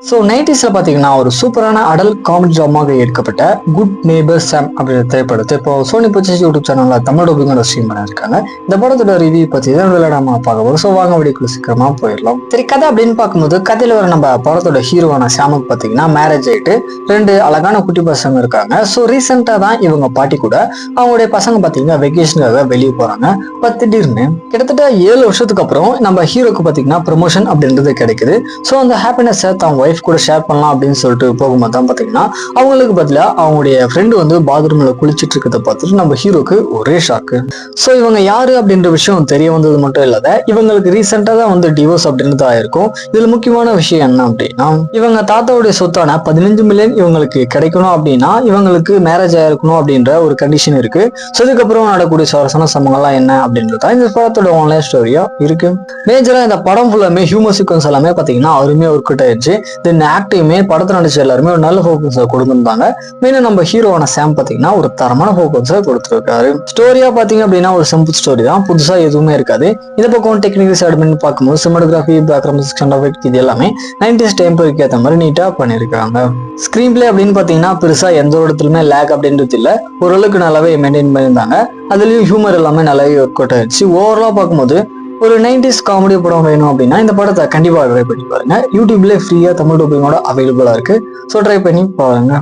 So நைன்டிஸ்ல பாத்தீங்கன்னா ஒரு சூப்பரான அடல்ட் காமெடி ட்ராமாக எடுக்கப்பட்ட குட் நேபர் சாம் அப்படின்ற திரைப்படத்தை இப்போ சோனி பிக்சர்ஸ் யூடியூப் சேனல்ல தமிழ் டப்பிங்கோட ஸ்ட்ரீம் பண்ணிருக்காங்க. இந்த படத்தோட ரிவ்யூ பத்தி தான் விளையாடாம பார்க்க போறோம். ஸோ வாங்க வீடியோக்குள்ள சீக்கிரமா போயிடலாம். சரி, கதை அப்படின்னு பார்க்கும்போது கதையில வர நம்ம படத்தோட ஹீரோவான சாமுக்கு பாத்தீங்கன்னா மேரேஜ் ஆயிட்டு 2 அழகான குட்டி பசங்க இருக்காங்க. ஸோ ரீசெண்டா தான் இவங்க பாட்டி கூட அவங்களுடைய பசங்க பாத்தீங்கன்னா வெக்கேஷனுக்காக வெளியே போறாங்க. திடீர்னு கிட்டத்தட்ட 7 வருஷத்துக்கு அப்புறம் நம்ம ஹீரோக்கு பாத்தீங்கன்னா ப்ரமோஷன் அப்படின்றது கிடைக்குது. ஸோ அந்த ஹாப்பினஸ் தான் ஒய்ஃப் கூட ஷேர் பண்ணலாம் அப்படின்னு சொல்லிட்டு போகும்போது தான் பாத்தீங்கன்னா அவங்களுக்கு பதிலா அவங்களுடைய ஃப்ரெண்டு வந்து பாத்ரூம்ல குளிச்சிட்டு இருக்கிறத பார்த்துட்டு நம்ம ஹீரோக்கு ஒரே ஷாக்கு. ஸோ இவங்க யாரு அப்படின்ற விஷயம் தெரிய வந்தது மட்டும் இல்லாத இவங்களுக்கு ரீசெண்டா தான் வந்து டிவோர்ஸ் அப்படின்றது ஆயிருக்கும். இதுல முக்கியமான விஷயம் என்ன அப்படின்னா இவங்க தாத்தாவுடைய சொத்தான 15 மில்லியன் இவங்களுக்கு கிடைக்கணும் அப்படின்னா இவங்களுக்கு மேரேஜ் ஆயிருக்கணும் அப்படின்ற ஒரு கண்டிஷன் இருக்கு. ஸோ இதுக்கப்புறம் நடக்கக்கூடிய சுவாரஸ்யமான சம்பவங்கள்லாம் என்ன அப்படின்றதா இந்த படத்தோட ஆன்லைன் ஸ்டோரியா இருக்கு. மேஜரா இந்த படம் ஃபுல்லாமே ஹியூமர் சீக்வன்ஸ் எல்லாமே பாத்தீங்கன்னா அருமையா ஒர்க் அவுட் ஆயிடுச்சு. தென் ஆக்டிங்குமே படத்தை நடிச்ச எல்லாருமே ஒரு நல்ல ஃபோக்கஸை கொடுத்துருந்தாங்க. மெயினா நம்ம ஹீரோவான சாம் பாத்தீங்கன்னா ஒரு தரமான ஃபோக்கஸை கொடுத்துருக்காரு. ஸ்டோரியா பாத்தீங்க அப்படின்னா ஒரு சிம்பிள் ஸ்டோரி தான், புதுசா எதுவுமே இருக்காது. இந்த பக்கம் டெக்னிக்கல் சைடு பண்ணி பார்க்கும்போது சினிமாட்டோகிராஃபி, பேக்ரவுண்ட் செக்ஷன் எஃபெக்ட் இது எல்லாமே 90s டைம் ஏற்ற மாதிரி நீட்டா பண்ணிருக்காங்க. ஸ்கிரீன் பிளே அப்படின்னு பாத்தீங்கன்னா பெருசா எந்த ஒரு இடத்துலயுமே லேக் அப்படின்றது இல்ல, ஓரளவுக்கு நல்லாவே மெயின்டைன் பண்ணியிருந்தாங்க. அதுலயும் ஹியூமர் எல்லாமே நல்லாவே ஒர்க் அவுட் ஆயிடுச்சு. ஓவராலா பார்க்கும்போது ஒரு 90s காமெடி படம் வேணும் அப்படின்னா இந்த படத்தை கண்டிப்பா ட்ரை பண்ணி பாருங்க. யூடியூப்ல ஃப்ரீயா தமிழ் டப்பிங்கோட அவைலபிளா இருக்கு. ஸோ ட்ரை பண்ணி பாருங்க.